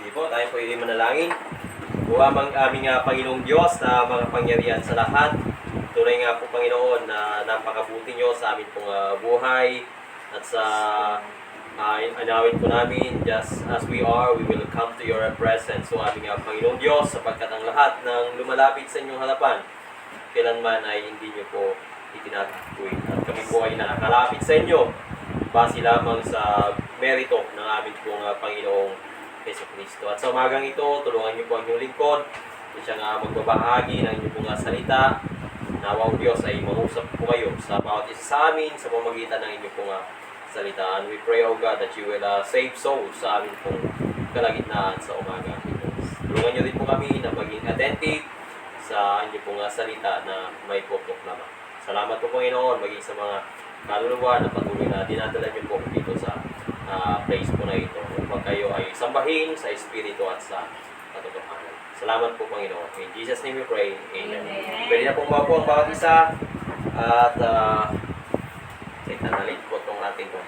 Sige po, tayo po ay manalangin. O aming Panginoong Diyos na mga pangyarihan sa lahat. Tunay nga po Panginoon na napakabuti nyo sa amin pong buhay at sa anawin po namin, just as we are, we will come to your presence. So aming Panginoong Diyos, sapagkat ang lahat ng lumalapit sa inyong harapan, kailanman ay hindi nyo po itinatakwil. At kami po ay nakakalapit sa inyo base lamang sa merito ng aming pong Panginoong Jesucristo. At sa umagang ito, tulungan niyo po ang inyong lingkod na siya nga magbabahagi ng inyong pong salita. Nawa ang Diyos ay mangusap po kayo sa bawat isa sa amin sa pamamagitan ng inyong pong salita. And we pray, O God, that you will save souls sa amin pong kalagitnaan sa umaga. Tulungan niyo din po kami na maging attentive sa inyong pong salita na may proklama. Salamat po Panginoon, maging sa mga kaluluwa na patuloy na dinadala niyo po dito sa place po na ito upang kayo ay sambahin sa Espiritu at sa katotohanan. Salamat po Panginoon. In Jesus' name we pray. Amen. Pwede na pong mapo ang bawat isa at itanalin po itong ating po.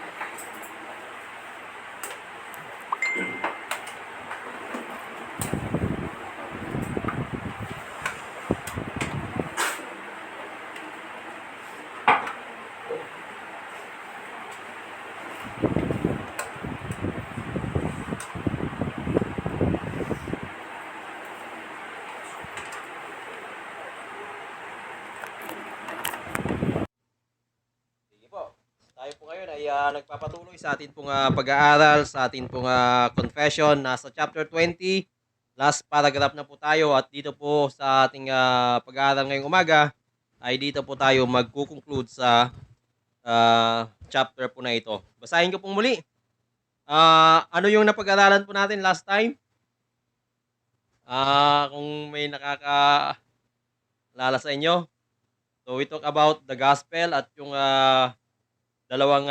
Nagpapatuloy sa atin pong pag-aaral, sa atin pong confession. Nasa chapter 20, last paragraph na po tayo at dito po sa ating pag-aaral ngayong umaga ay dito po tayo magkukonclude sa chapter po na ito. Basahin ko pong muli. Ano yung napag-aralan po natin last time? Kung may nakakaalala sa inyo. So we talk about the gospel at yung dalawang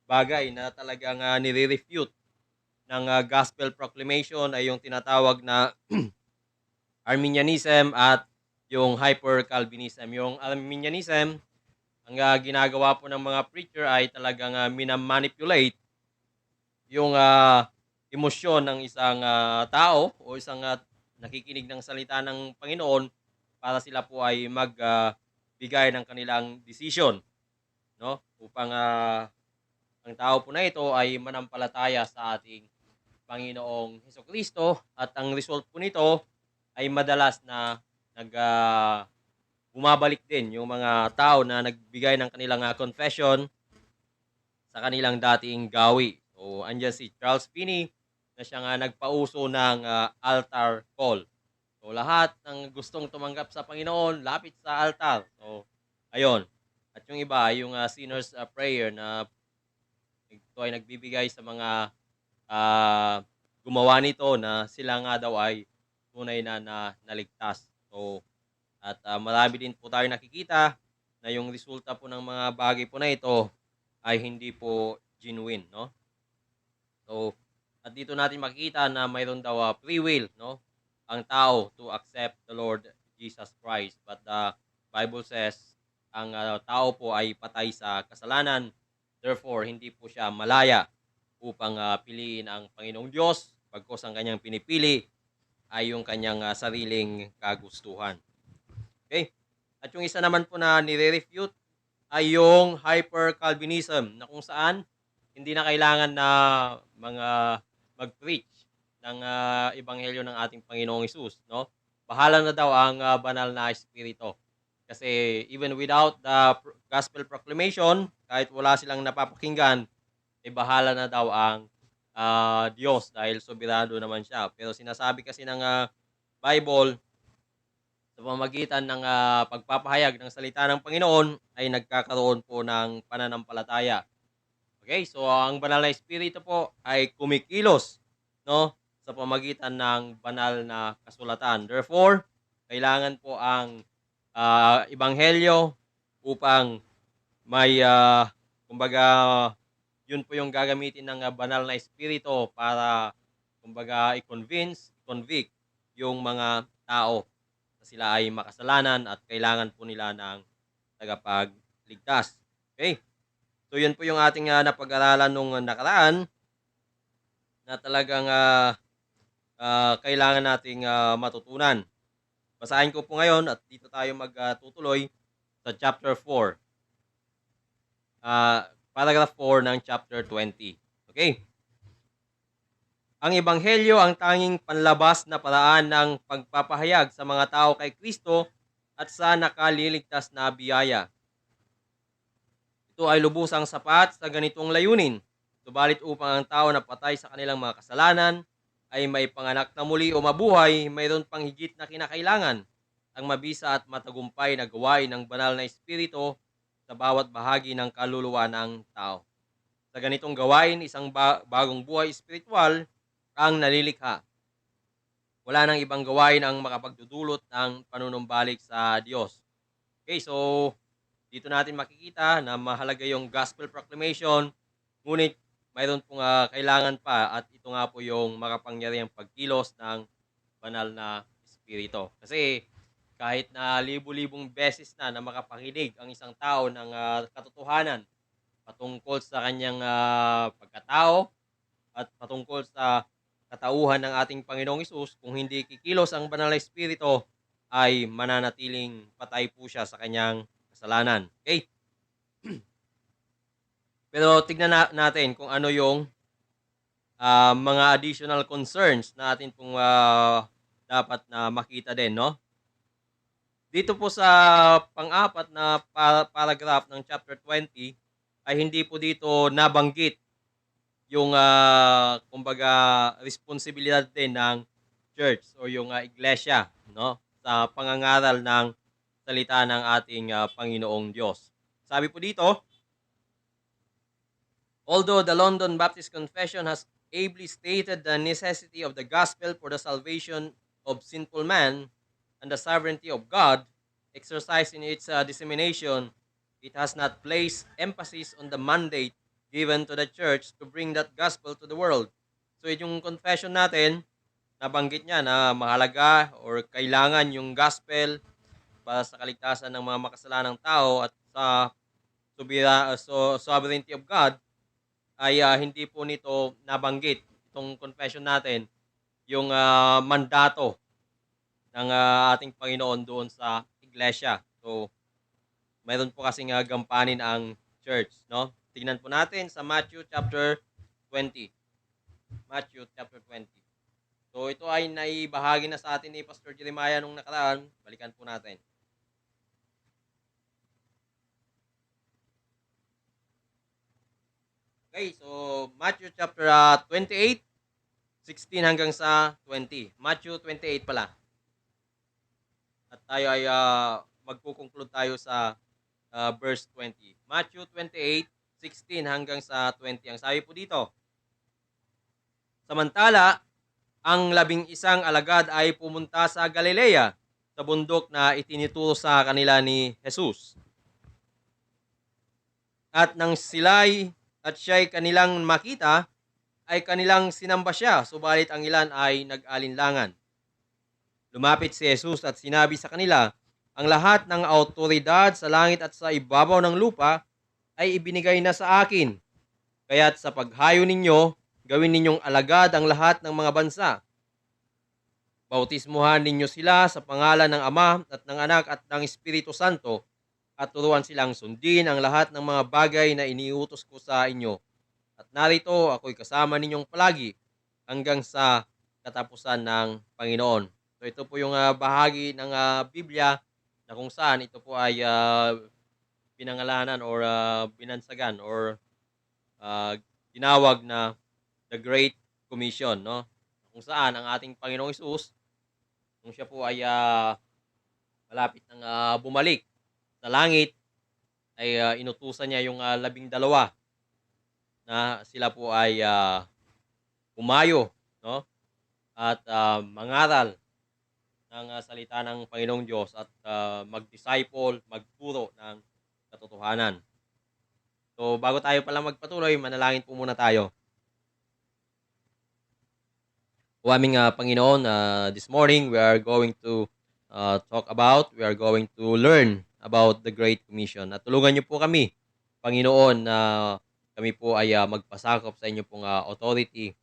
bagay na talagang nire-refute ng gospel proclamation ay yung tinatawag na Arminianism at yung Hyper-Calvinism. Yung Arminianism, ang ginagawa po ng mga preacher ay talagang minamanipulate yung emosyon ng isang tao o isang nakikinig ng salita ng Panginoon para sila po ay magbigay ng kanilang decision. No? Upang ang tao po na ito ay manampalataya sa ating Panginoong Hesukristo at ang result po nito ay madalas na bumabalik din yung mga tao na nagbigay ng kanilang confession sa kanilang dating gawi. So, andyan si Charles Finney na siya nga nagpauso ng altar call. So, lahat ng gustong tumanggap sa Panginoon, lapit sa altar. So, ayun. At yung iba, yung sinner's prayer na ito ay nagbibigay sa mga gumawa nito na sila nga daw ay tunay na naligtas. So, at marami din po tayo nakikita na yung resulta po ng mga bagay po na ito ay hindi po genuine, no? So, at dito natin makikita na mayroon daw free will, no? Ang tao to accept the Lord Jesus Christ. But the Bible says, ang tao po ay patay sa kasalanan, therefore hindi po siya malaya upang piliin ang Panginoong Diyos, pagkos ang kanyang pinipili ay yung kanyang sariling kagustuhan. Okay? At yung isa naman po na nire-refute ay yung Hyper-Calvinism na kung saan hindi na kailangan na mga mag-preach ng ebanghelyo ng ating Panginoong Hesus, no? Bahala na daw ang banal na espiritu. Kasi even without the gospel proclamation, kahit wala silang napapakinggan, bahala na daw ang Diyos dahil soberano naman siya. Pero sinasabi kasi ng Bible, sa pamamagitan ng pagpapahayag ng salita ng Panginoon, ay nagkakaroon po ng pananampalataya. Okay, so ang banal na espiritu po ay kumikilos, no, sa pamamagitan ng banal na kasulatan. Therefore, kailangan po ang ebanghelyo upang may kumbaga yun po yung gagamitin ng banal na espiritu para kumbaga i-convict yung mga tao na sila ay makasalanan at kailangan po nila ng tagapagligtas. Okay? So yun po yung ating napag-aralan nung nakaraan na talagang kailangan nating matutunan. Basahin ko po ngayon at dito tayo magtutuloy sa chapter 4, paragraph 4 ng chapter 20. Okay? Ang ebanghelyo ang tanging panlabas na paraan ng pagpapahayag sa mga tao kay Kristo at sa nakaliligtas na biyaya. Ito ay lubusang sapat sa ganitong layunin, subalit upang ang tao na patay sa kanilang mga kasalanan ay may panganak na muli o mabuhay, mayroon pang higit na kinakailangan ang mabisa at matagumpay na gawain ng banal na espiritu sa bawat bahagi ng kaluluwa ng tao. Sa ganitong gawain, isang bagong buhay espiritual ang nalilikha. Wala nang ibang gawain ang makapagdudulot ng panunumbalik sa Diyos. Okay, so dito natin makikita na mahalaga yung gospel proclamation, ngunit mayroon pong kailangan pa at ito nga po yung makapangyarihang pagkilos ng banal na espiritu. Kasi kahit na libu-libong beses na makapakinig ang isang tao ng katotohanan patungkol sa kanyang pagkatao at patungkol sa katauhan ng ating Panginoong Hesus, kung hindi kikilos ang banal na espiritu, ay mananatiling patay po siya sa kanyang kasalanan. Okay? Pero tignan natin kung ano yung mga additional concerns na atin pong dapat na makita din, no? Dito po sa pang-apat na paragraph ng chapter 20 ay hindi po dito nabanggit yung kumbaga responsibilidad din ng church o yung iglesia, no, sa pangangaral ng salita ng ating Panginoong Diyos. Sabi po dito, although the London Baptist Confession has ably stated the necessity of the gospel for the salvation of sinful man and the sovereignty of God exercised in its dissemination, it has not placed emphasis on the mandate given to the church to bring that gospel to the world. So yung confession natin, nabanggit niya na mahalaga or kailangan yung gospel para sa kaligtasan ng mga makasalanang tao at sa sovereignty of God, ay hindi po nito nabanggit itong confession natin yung mandato ng ating Panginoon doon sa iglesia. So, mayroon po kasing gampanin ang church, no? Tingnan po natin sa Matthew chapter 20. Matthew chapter 20. So, ito ay naibahagi na sa atin ni Pastor Jeremiah nung nakaraan. Balikan po natin. Okay, so Matthew chapter 28, 16 hanggang sa 20. Matthew 28 pala. At tayo ay magkukonklud tayo sa verse 20. Matthew 28, 16 hanggang sa 20. Ang sabi po dito, samantala, ang 11 alagad ay pumunta sa Galilea, sa bundok na itinuturo sa kanila ni Jesus. At nang siya'y kanilang makita, ay kanilang sinamba siya, subalit ang ilan ay nag-alinlangan. Lumapit si Jesus at sinabi sa kanila, ang lahat ng autoridad sa langit at sa ibabaw ng lupa ay ibinigay na sa akin. Kaya't sa paghayo ninyo, gawin ninyong alagad ang lahat ng mga bansa. Bautismuhan ninyo sila sa pangalan ng Ama at ng Anak at ng Espiritu Santo at turuan silang sundin ang lahat ng mga bagay na iniutos ko sa inyo. At narito, ako'y kasama ninyong palagi hanggang sa katapusan ng Panginoon. So ito po yung bahagi ng Biblia na kung saan ito po ay pinangalanan or binansagan or tinawag na the Great Commission, no? Kung saan ang ating Panginoong Hesus, kung siya po ay malapit ng bumalik sa langit, ay inutusan niya yung 12 na sila po ay umayo, no? At mangaral ng salita ng Panginoong Diyos at mag-disciple, magturo ng katotohanan. So, bago tayo pala magpatuloy, manalangin po muna tayo. O aming Panginoon, this morning we are going to we are going to learn about the Great Commission. At tulungan niyo po kami, Panginoon, na kami po ay magpasakop sa inyo pong authority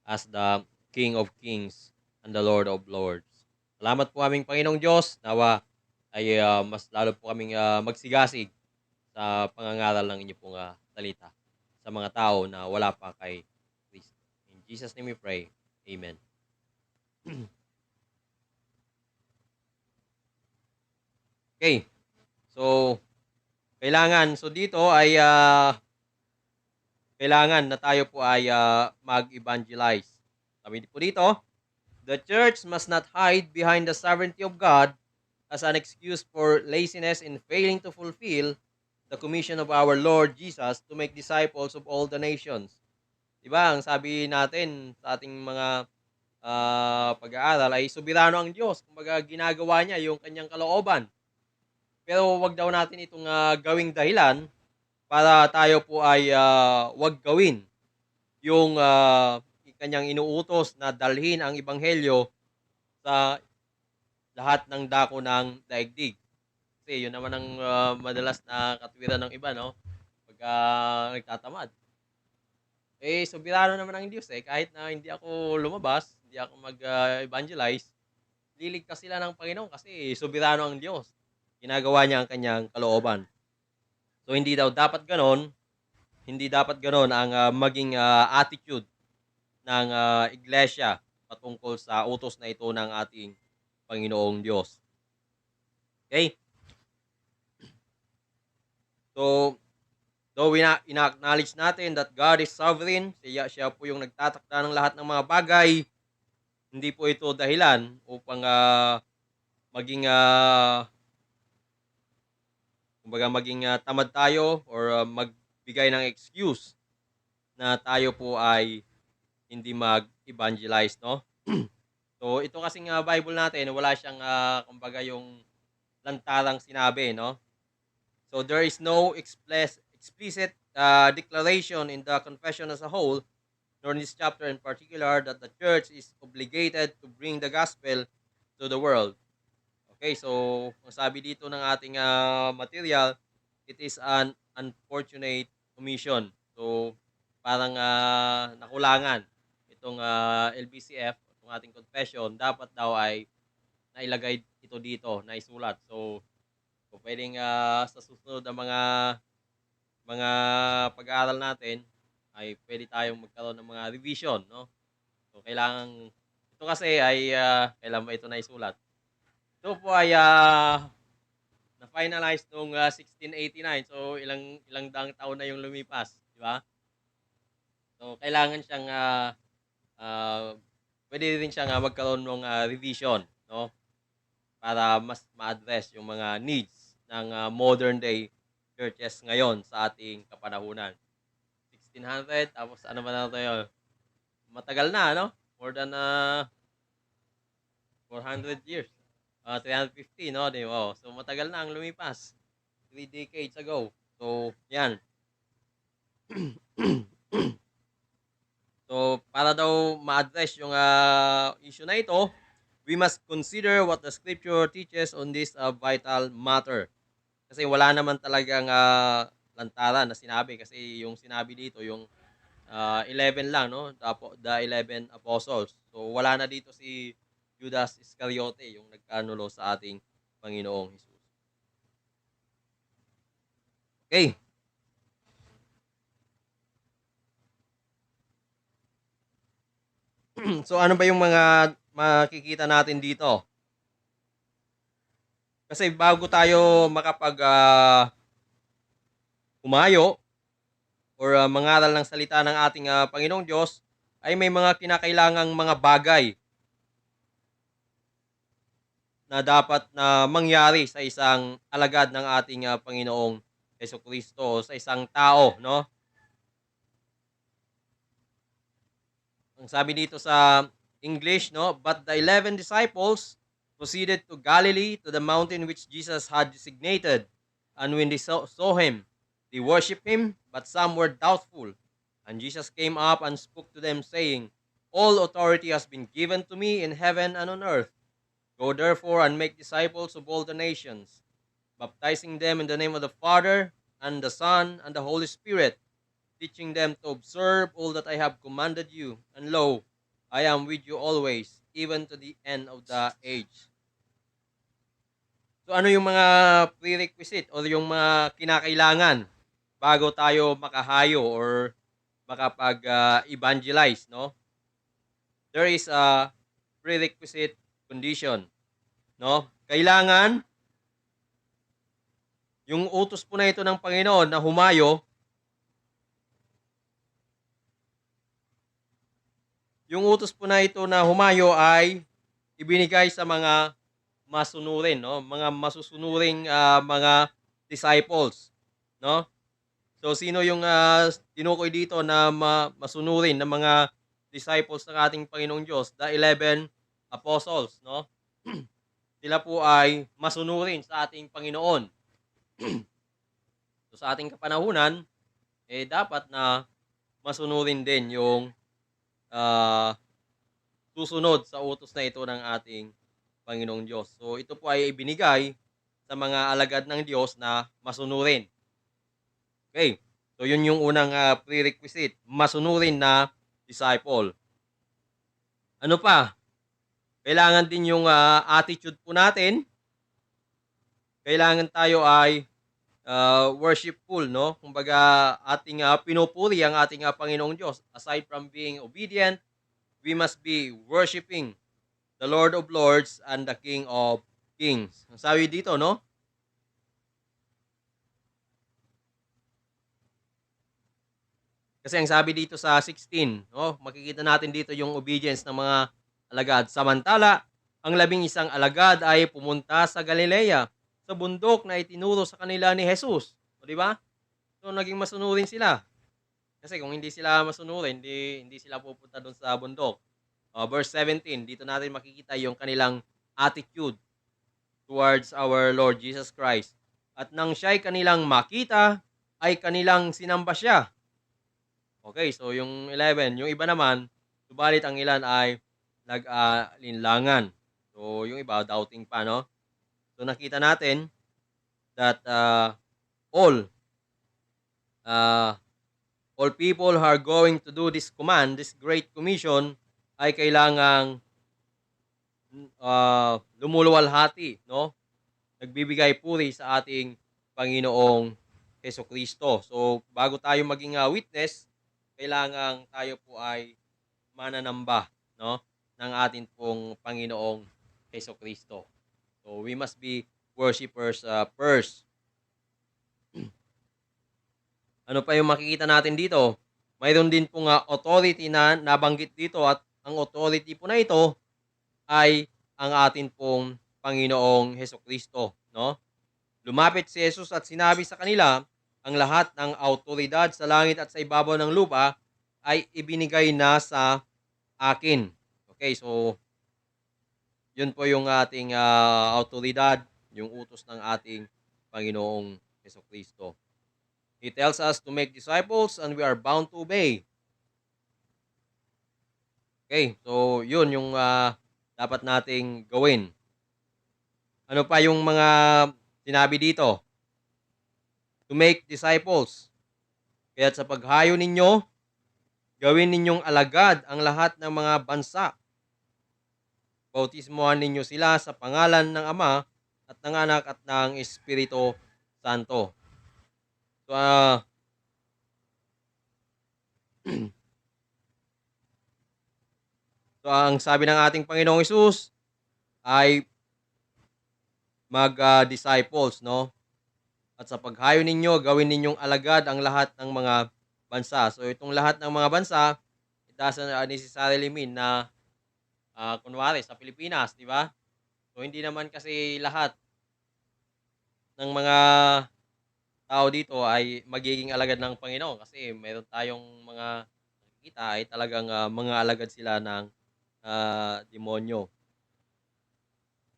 as the King of Kings and the Lord of Lords. Salamat po aming Panginoong Diyos. Nawa ay mas lalo po kaming magsigasig sa pangangaral ng inyo pong salita sa mga tao na wala pa kay Kristo. In Jesus' name we pray. Amen. Okay. So, so dito ay kailangan na tayo po ay mag-evangelize. Sabi po dito, the church must not hide behind the sovereignty of God as an excuse for laziness in failing to fulfill the commission of our Lord Jesus to make disciples of all the nations. Diba, ang sabi natin sa ating mga pag-aaral ay soberano ang Diyos. Kumbaga, ginagawa niya yung kanyang kalooban. Pero wag daw natin itong gawing dahilan para tayo po ay wag gawin yung kanyang inuutos na dalhin ang ebanghelyo sa lahat ng dako ng daigdig. Kasi yun naman ang madalas na katwiran ng iba, no? Pagka nagtatamad. Soberano naman ang Diyos kahit na hindi ako lumabas, hindi ako mag-evangelize, liligtas sila ng Panginoon kasi soberano ang Diyos. Ginagawa niya ang kanyang kalooban. So hindi dapat ganon ang maging attitude ng iglesia patungkol sa utos na ito ng ating Panginoong Diyos. Okay? So, though ina-acknowledge natin that God is sovereign, siya po yung nagtatakda ng lahat ng mga bagay, hindi po ito dahilan upang maging tamad tayo or magbigay ng excuse na tayo po ay hindi mag-evangelize, no? So, ito kasing Bible natin, wala siyang kumbaga yung lantarang sinabi, no? So there is no explicit declaration in the confession as a whole, nor in this chapter in particular, that the church is obligated to bring the gospel to the world. Okay, so ang sabi dito ng ating material, it is an unfortunate commission. So parang nakulangan itong LBCF, itong ating confession, dapat daw ay nailagay ito dito, naisulat. So pwedeng sa susunod na mga pag-aaral natin ay pwede tayong magkaroon ng mga revision, no? So kailangan ito kasi ay kailan ba ito naisulat? Ito po ay na-finalize noong 1689. So ilang daang taon na yung lumipas, di ba? So kailangan siyang pwede rin siyang magkaroon ng revision, no? Para mas ma-address yung mga needs ng modern day churches ngayon sa ating kapanahunan. 1600, tapos ano ba na tayo? Matagal na, no? More than 400 years. 350, no? So, matagal na ang lumipas. 3 decades ago. So, yan. So, para daw ma-address yung issue na ito, we must consider what the scripture teaches on this vital matter. Kasi wala naman talagang lantaran na sinabi. Kasi yung sinabi dito, yung 11 lang, no? The 11 apostles. So, wala na dito si Judas Iscariote, yung nagkanulo sa ating Panginoong Jesus. Okay. So, ano ba yung mga makikita natin dito? Kasi bago tayo makapag humayo or mangaral ng salita ng ating Panginoong Diyos, ay may mga kinakailangang mga bagay na dapat na mangyari sa isang alagad ng ating Panginoong Jesucristo, sa isang tao, no? Ang sabi dito sa English, no? But the 11 disciples proceeded to Galilee, to the mountain which Jesus had designated. And when they saw him, they worshipped him, but some were doubtful. And Jesus came up and spoke to them, saying, all authority has been given to me in heaven and on earth. Go therefore and make disciples of all the nations, baptizing them in the name of the Father, and the Son, and the Holy Spirit, teaching them to observe all that I have commanded you. And lo, I am with you always, even to the end of the age. So ano yung mga prerequisite o yung mga kinakailangan bago tayo makahayo or makapag-evangelize, no? There is a prerequisite condition, no? Kailangan yung utos po na ito ng Panginoon na humayo, yung utos po na ito na humayo ay ibinigay sa mga masunurin, no? Mga masusunuring mga disciples, no? So sino yung tinukoy dito na masunurin ng mga disciples ng ating Panginoong Diyos? The 11 apostles, no? Sila po ay masunurin sa ating Panginoon. So sa ating kapanahunan, dapat na masunurin din yung ah, susunod sa utos na ito ng ating Panginoong Diyos. So ito po ay ibinigay sa mga alagad ng Diyos na masunurin. Okay. So yun yung unang prerequisite, masunurin na disciple. Ano pa? Kailangan din yung attitude po natin. Kailangan tayo ay worshipful, no? Kumbaga ating pinupuri ang ating Panginoong Diyos. Aside from being obedient, we must be worshiping the Lord of Lords and the King of Kings. Ang sabi dito, no? Kasi ang sabi dito sa 16, no? Makikita natin dito yung obedience ng mga alagad. Samantala, ang 11 alagad ay pumunta sa Galilea, sa bundok na itinuro sa kanila ni Jesus. O di ba? So naging masunurin sila. Kasi kung hindi sila masunurin, hindi sila pupunta doon sa bundok. Verse 17, dito natin makikita yung kanilang attitude towards our Lord Jesus Christ. At nang siya'y kanilang makita, ay kanilang sinamba siya. Okay, so yung 11, yung iba naman, subalit ang ilan ay nag-alinlangan. So yung iba, doubting pa, no? So nakita natin that all uh, all people who are going to do this command, this great commission, ay kailangang lumuluwalhati, no? Nagbibigay puri sa ating Panginoong Hesukristo. So, bago tayo maging witness, kailangang tayo po ay mananamba, no? Ng ating pong Panginoong Hesukristo. So, we must be worshipers first. Ano pa yung makikita natin dito? Mayroon din pong authority na nabanggit dito at ang authority po na ito ay ang atin pong Panginoong Hesukristo, no? Lumapit si Jesus at sinabi sa kanila, ang lahat ng autoridad sa langit at sa ibabaw ng lupa ay ibinigay na sa akin. Okay, so yun po yung ating autoridad, yung utos ng ating Panginoong Hesukristo. He tells us to make disciples and we are bound to obey. Okay, so yun yung dapat nating gawin. Ano pa yung mga sinabi dito? To make disciples. Kaya sa paghayo ninyo, gawin ninyong alagad ang lahat ng mga bansa. Bautismohan ninyo sila sa pangalan ng Ama at ng Anak at ng Espiritu Santo. So, so ang sabi ng ating Panginoong Hesus ay mag-disciples, no? At sa paghayo ninyo, gawin ninyong alagad ang lahat ng mga bansa. So itong lahat ng mga bansa, it doesn't necessarily mean na kunwari sa Pilipinas, di ba? So hindi naman kasi lahat ng mga tao dito ay magiging alagad ng Panginoon kasi meron tayong mga nakikita ay talagang mga alagad sila ng demonyo.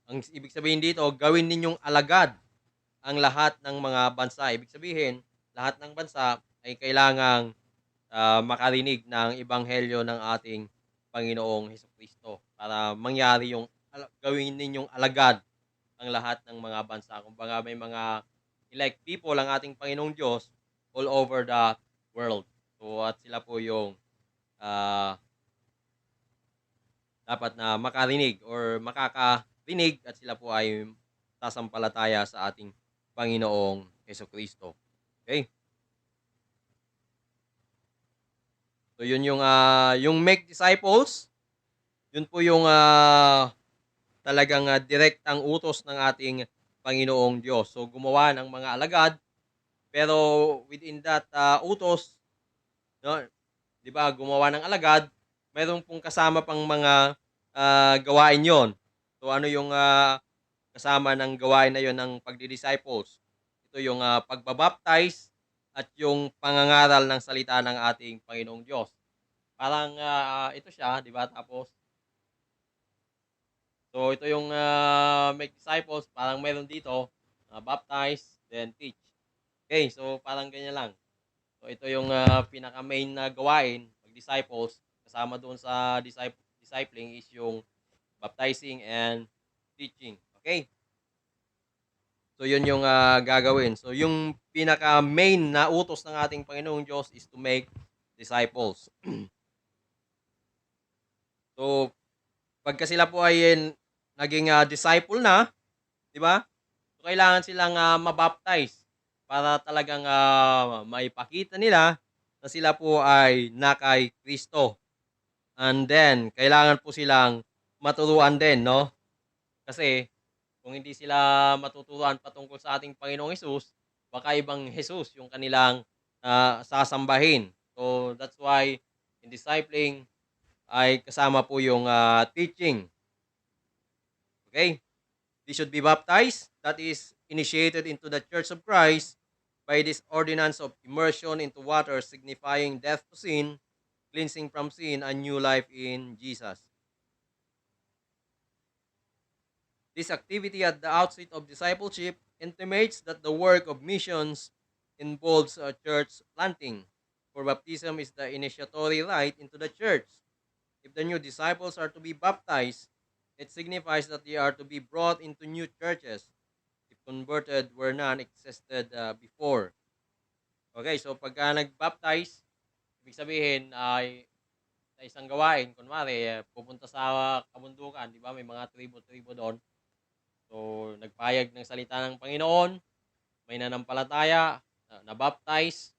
Ang ibig sabihin dito, gawin ninyong alagad ang lahat ng mga bansa. Ibig sabihin, lahat ng bansa ay kailangang makarinig ng ebanghelyo ng ating Panginoong Hesukristo para mangyari yung gawin ninyong alagad ang lahat ng mga bansa. Kumbaga may mga elect people ang ating Panginoong Diyos all over the world. So at sila po yung uh, dapat na makarinig or makakarinig at sila po ay sasampalataya sa ating Panginoong Hesukristo. Okay? So yun yung make disciples, yun po yung talagang direktang utos ng ating Panginoong Diyos. So gumawa ng mga alagad, pero within that utos, no, 'di ba, gumawa ng alagad, mayroon pong kasama pang mga gawain 'yon. So ano yung kasama ng gawain na 'yon ng pagdi-disciples? Ito yung pagbabaptize at yung pangangaral ng salita ng ating Panginoong Diyos. Parang ito siya, 'di ba? Tapos so ito yung make disciples, parang meron dito, baptize, then teach. Okay, so parang ganyan lang. So ito yung pinaka-main na gawain, mag-disciples, kasama doon sa discipling is yung baptizing and teaching. Okay? So yun yung gagawin. So yung pinaka-main na utos ng ating Panginoong Diyos is to make disciples. So pagka sila po ay naging disciple na, 'di ba? So kailangan silang mabaptize para talagang maipakita nila na sila po ay na kay Kristo. And then kailangan po silang maturuan din, 'no? Kasi kung hindi sila matuturuan patungkol sa ating Panginoong Hesus, baka ibang Hesus yung kanilang sasambahin. So that's why in discipling ay kasama po yung teaching. Okay? They should be baptized, that is, initiated into the Church of Christ by this ordinance of immersion into water, signifying death to sin, cleansing from sin, and new life in Jesus. This activity at the outset of discipleship intimates that the work of missions involves church planting, for baptism is the initiatory rite into the church. If the new disciples are to be baptized, it signifies that they are to be brought into new churches, if converted where none existed before. Okay, so pagka nag-baptize, ibig sabihin ay sa isang gawain, kunwari, pupunta sa kabundukan, di ba? May mga tribo-tribo doon. So, nagpayag ng salita ng Panginoon, may nanampalataya, na-baptize,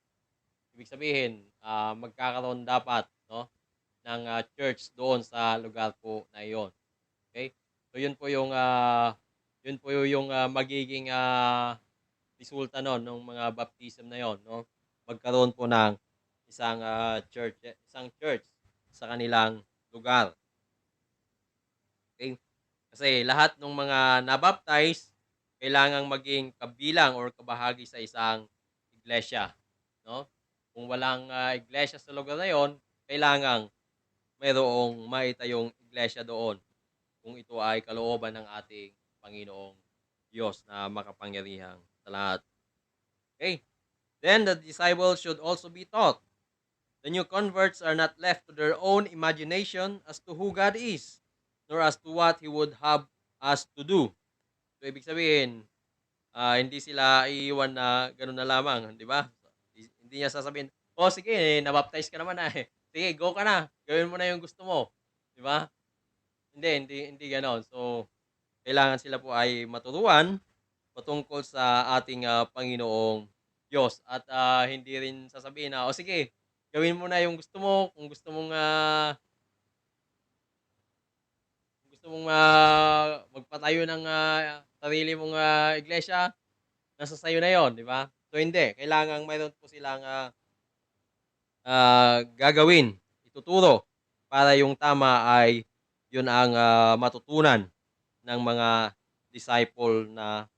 ibig sabihin, magkakaroon dapat, no, ng church doon sa lugar po na iyon. Okay? So, yun po yung magiging resulta nun nung mga baptism na yon, no? Magkaroon po ng isang church sa kanilang lugar. Okay? Kasi lahat ng mga nabaptize kailangang maging kabilang or kabahagi sa isang iglesia, no? Kung walang iglesia sa lugar na yon, kailangang mayroong maitayong iglesia doon kung ito ay kalooban ng ating Panginoong Diyos na makapangyarihang sa lahat. Okay? Then the disciples should also be taught. The new converts are not left to their own imagination as to who God is, nor as to what He would have us to do. So, ibig sabihin, hindi sila iiwan na gano'n na lamang, di ba? Hindi niya sasabihin, "Oh, sige, nabaptize ka naman na, eh. Sige, go ka na. Gawin mo na yung gusto mo." Di ba? Hindi gano'n. So, kailangan sila po ay maturuan patungkol sa ating Panginoong Diyos at hindi rin sasabihin na, "O sige, gawin mo na yung gusto mo, kung gusto mong magpatayo ng sarili mong iglesia, nasa sa'yo na 'yon," 'di ba? So hindi, kailangang mayroon po silang gagawin, ituturo para yung tama ay yun ang matutunan ng mga disciple na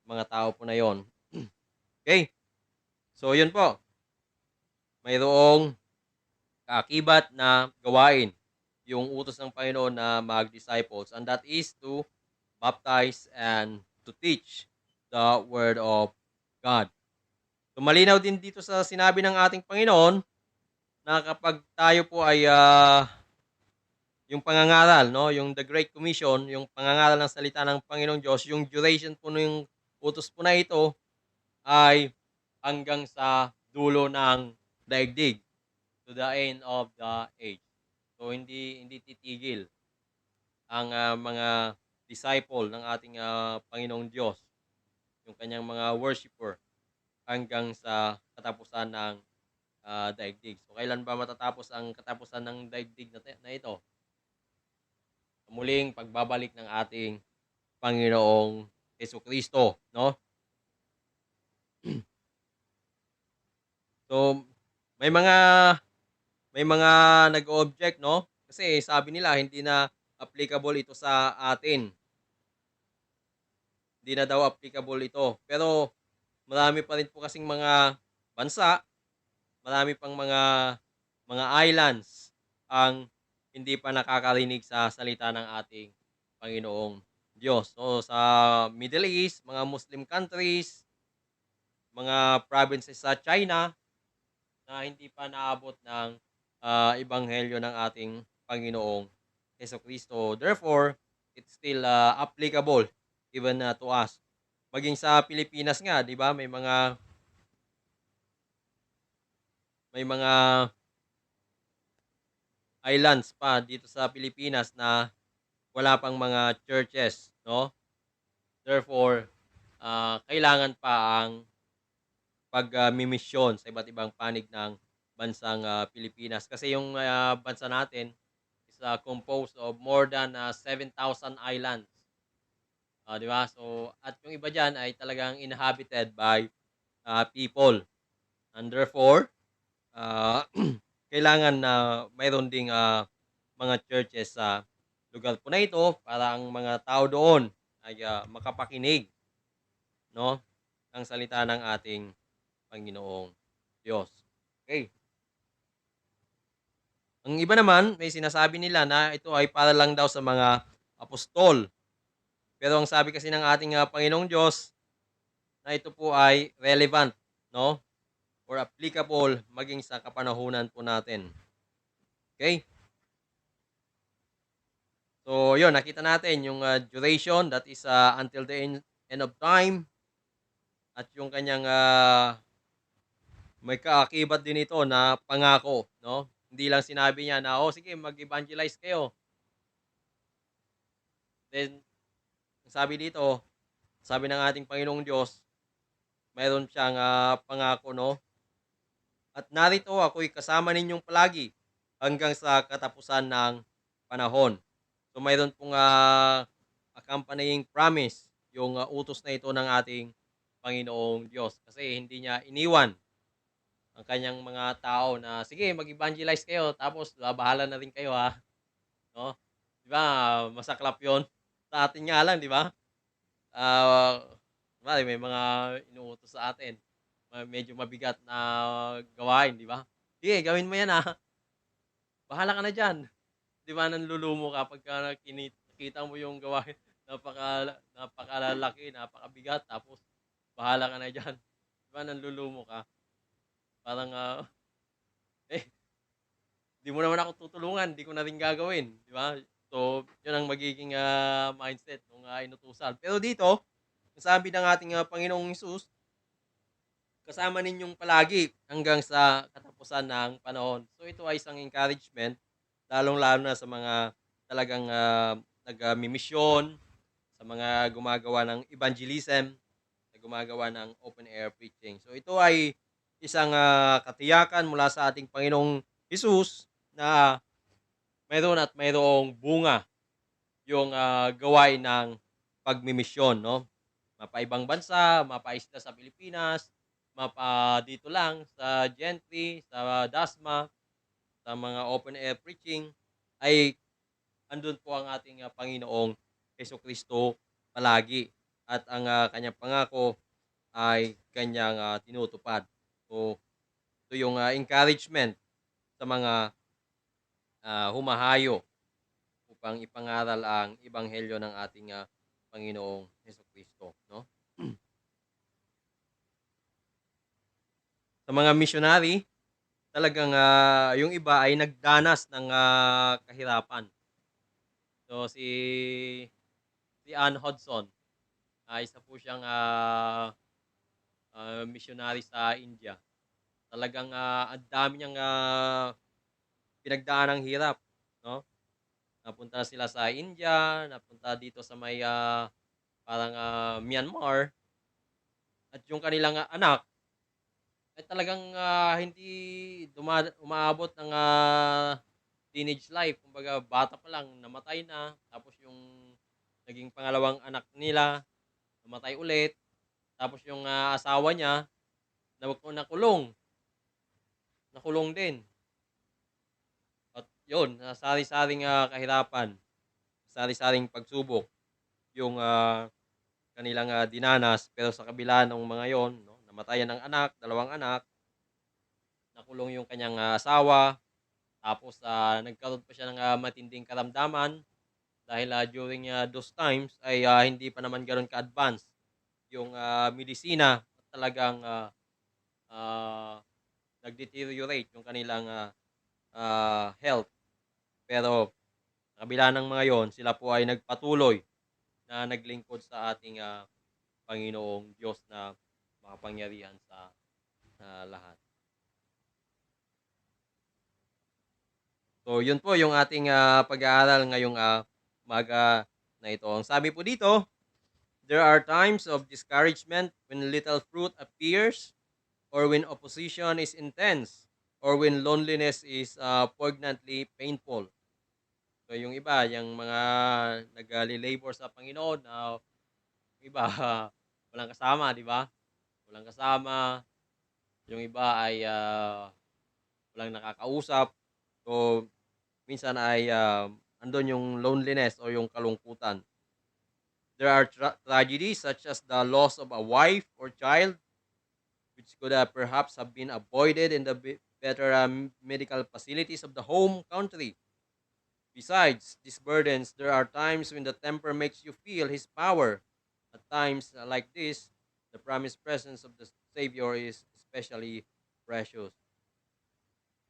mga tao po na yon. Okay? So yun po, mayroong kaakibat na gawain yung utos ng Panginoon na mag-disciples, and that is to baptize and to teach the Word of God. So malinaw din dito sa sinabi ng ating Panginoon na kapag tayo po ay yung pangangaral, no, yung the Great Commission, yung pangangaral ng salita ng Panginoong Diyos, yung duration po ng utos po na ito ay hanggang sa dulo ng daigdig, to the end of the age. So hindi titigil. ang mga disciple ng ating Panginoong Diyos, yung kanyang mga worshiper hanggang sa katapusan ng daigdig. So kailan ba matatapos ang katapusan ng daigdig na ito? Sa muling pagbabalik ng ating Panginoong Jesucristo, no? So may mga may mga nag-o-object, no? Kasi sabi nila hindi na applicable ito sa atin. Hindi na daw applicable ito. Pero marami pa rin po kasing mga bansa, marami pang mga islands ang hindi pa nakakarinig sa salita ng ating Panginoong Diyos. So sa Middle East, mga Muslim countries, mga provinces sa China na hindi pa naabot ng ebanghelyo ng ating Panginoong Jesucristo. Therefore, it's still applicable even to us. Maging sa Pilipinas nga, 'di ba? May mga islands pa dito sa Pilipinas na wala pang mga churches, no? Therefore, kailangan pa ang pagmimisyon sa iba't ibang panig ng bansang Pilipinas. Kasi yung bansa natin is composed of more than 7,000 islands. 'Di ba? So, at yung iba diyan ay talagang inhabited by people. And therefore, ah, kailangan na mayroon ding mga churches sa lugar po na ito para ang mga tao doon ay makapakinig, no, ng salita ng ating Panginoong Diyos. Okay. Ang iba naman, may sinasabi nila na ito ay para lang daw sa mga apostol. Pero ang sabi kasi ng ating Panginoong Diyos na ito po ay relevant, no, or applicable maging sa kapanahunan po natin. Okay? So, yun, nakita natin yung duration, that is until the end of time, at yung kanyang may kaakibat din ito na pangako, no? Hindi lang sinabi niya na, oh, sige, mag-evangelize kayo. Then, sabi dito, sabi ng ating Panginoong Diyos, mayroon siyang pangako, no? At narito ako'y kasama ninyong palagi hanggang sa katapusan ng panahon. So mayroon pong accompanying promise yung utos na ito ng ating Panginoong Diyos. Kasi hindi niya iniwan ang kanyang mga tao na, sige, mag-evangelize kayo, tapos bahala na rin kayo ha. No? Di ba, masaklap yon. Sa atin nga lang, di ba? Ah, may mga inuutos sa atin. Medyo mabigat na gawain, di ba? Sige, gawin mo yan ha. Bahala ka na dyan. Di ba nanlulumo ka pagka nakita mo yung gawain, napakalalaki, napakabigat, tapos bahala ka na diyan. Di ba nanlulumo ka? Parang, eh, di mo naman ako tutulungan, di ko na rin gagawin, di ba? So, yun ang magiging mindset ng inutusan. Pero dito, sabi ng ating Panginoong Hesus, kasama ninyong palagi hanggang sa katapusan ng panahon. So, ito ay isang encouragement, lalong-lalo na sa mga talagang nagmimisyon, sa mga gumagawa ng evangelism, na gumagawa ng open air preaching. So ito ay isang katiyakan mula sa ating Panginoong Hesus na mayroon at mayroong bunga yung gawain ng pagmimisyon, no? Mapaibang bansa, mapaisla sa Pilipinas, mapa dito lang sa Gentry, sa Dasma, sa mga open air preaching, ay andun po ang ating Panginoong Jesucristo palagi. At ang kanyang pangako ay kanyang tinutupad. So, ito yung encouragement sa mga humahayo upang ipangaral ang ebanghelyo ng ating Panginoong Jesucristo, no? Sa mga missionary, talagang yung iba ay nagdanas ng kahirapan. So si Ann Hudson, isa po siyang missionary sa India. Talagang ang dami niyang pinagdaan ng hirap, no? napunta na sila sa India, napunta dito sa may, parang, Myanmar at yung kanilang, anak ay talagang, hindi umaabot ng, teenage life. Kumbaga bata pa lang namatay na, tapos yung naging pangalawang anak nila namatay ulit, tapos yung, asawa niya nakulong, nakulong din at yun, sari-saring, kahirapan, sari-saring pagsubok yung, kanilang, dinanas. Pero sa kabila nung mga yon 'no, namatayan ng anak, dalawang anak, nakulong yung kanyang, asawa, tapos, nagkaroon pa siya ng, matinding karamdaman dahil, during, those times ay, hindi pa naman gano'n ka-advance yung, medisina at talagang, ah, nag-deteriorate yung kanilang, health. Pero sa kabila ng mga yon, sila po ay nagpatuloy na naglingkod sa ating, Panginoong Diyos na makapangyarihan sa, lahat. So, yun po yung ating, pag-aaral ngayong, umaga na ito. Ang sabi po dito, "There are times of discouragement when little fruit appears, or when opposition is intense, or when loneliness is, poignantly painful." So, yung iba, yung mga nagle-labor sa Panginoon na yung iba walang kasama, 'di ba? Walang kasama, yung iba ay, walang nakakausap. So, minsan ay, andun yung loneliness o yung kalungkutan. There are tragedies such as the loss of a wife or child, which could, perhaps have been avoided in the better, medical facilities of the home country. Besides these burdens, there are times when the temper makes you feel his power. At times, like this, the promised presence of the Savior is especially precious.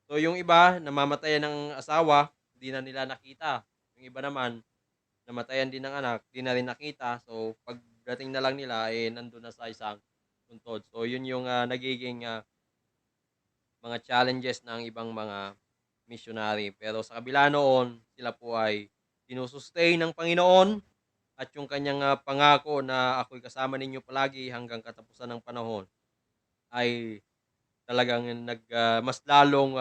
So yung iba, namamatayan ng asawa, di na nila nakita. Yung iba naman, namatayan din ng anak, di na rin nakita. So pagdating na lang nila, nandun na sa isang puntod. So yun yung, nagiging, mga challenges ng ibang mga missionary. Pero sa kabila noon, sila po ay sinusustain ng Panginoon at yung kanyang, pangako na ako'y kasama ninyo palagi hanggang katapusan ng panahon ay talagang mas lalong,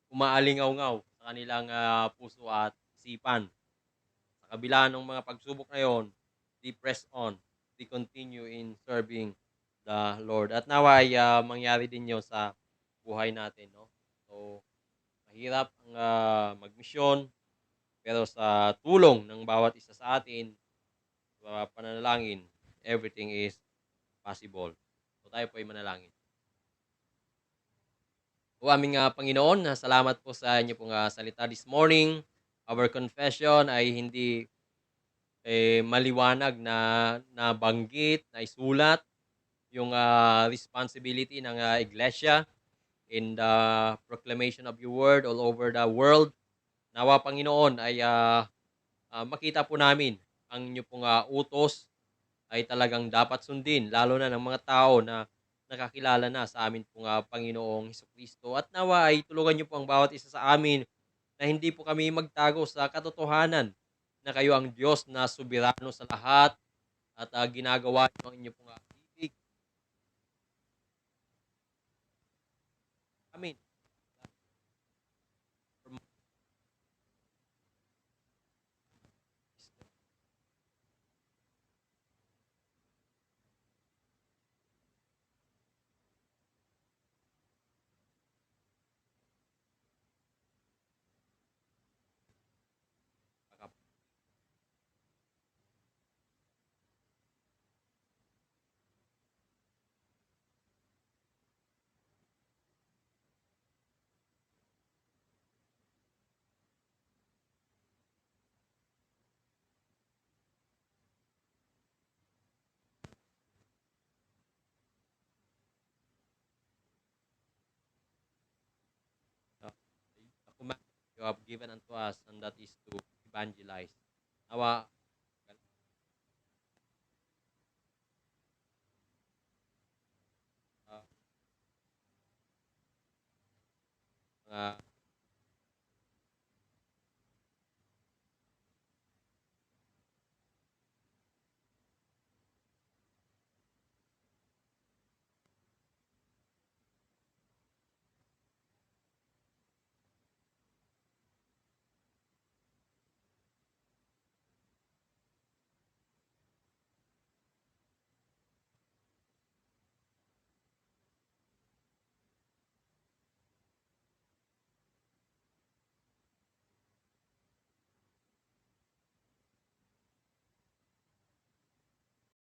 umaalingaw-ngaw sa kanilang, puso at isipan. Sa kabila ng mga pagsubok na yon, they press on, they continue in serving the Lord. At nawa ay, mangyari din yon sa buhay natin 'no. So, mahirap ang, magmisyon, pero sa tulong ng bawat isa sa atin, sa pananalangin, everything is possible. So, tayo po ay manalangin. O aming, Panginoon, salamat po sa inyo pong, salita this morning. Our confession ay hindi, maliwanag na nabanggit, naisulat yung, responsibility ng, iglesia in the proclamation of your word all over the world. Nawa Panginoon ay, makita po namin ang inyo pong, utos ay talagang dapat sundin lalo na ng mga tao na nakakilala na sa amin pong, Panginoong Hesukristo. At nawa ay tulungan niyo po ang bawat isa sa amin na hindi po kami magtago sa katotohanan na kayo ang Diyos na soberano sa lahat at, ginagawa niyo ang inyong pong, ibig. Amin. The command you have given unto us, and that is to evangelize. Nawa, mga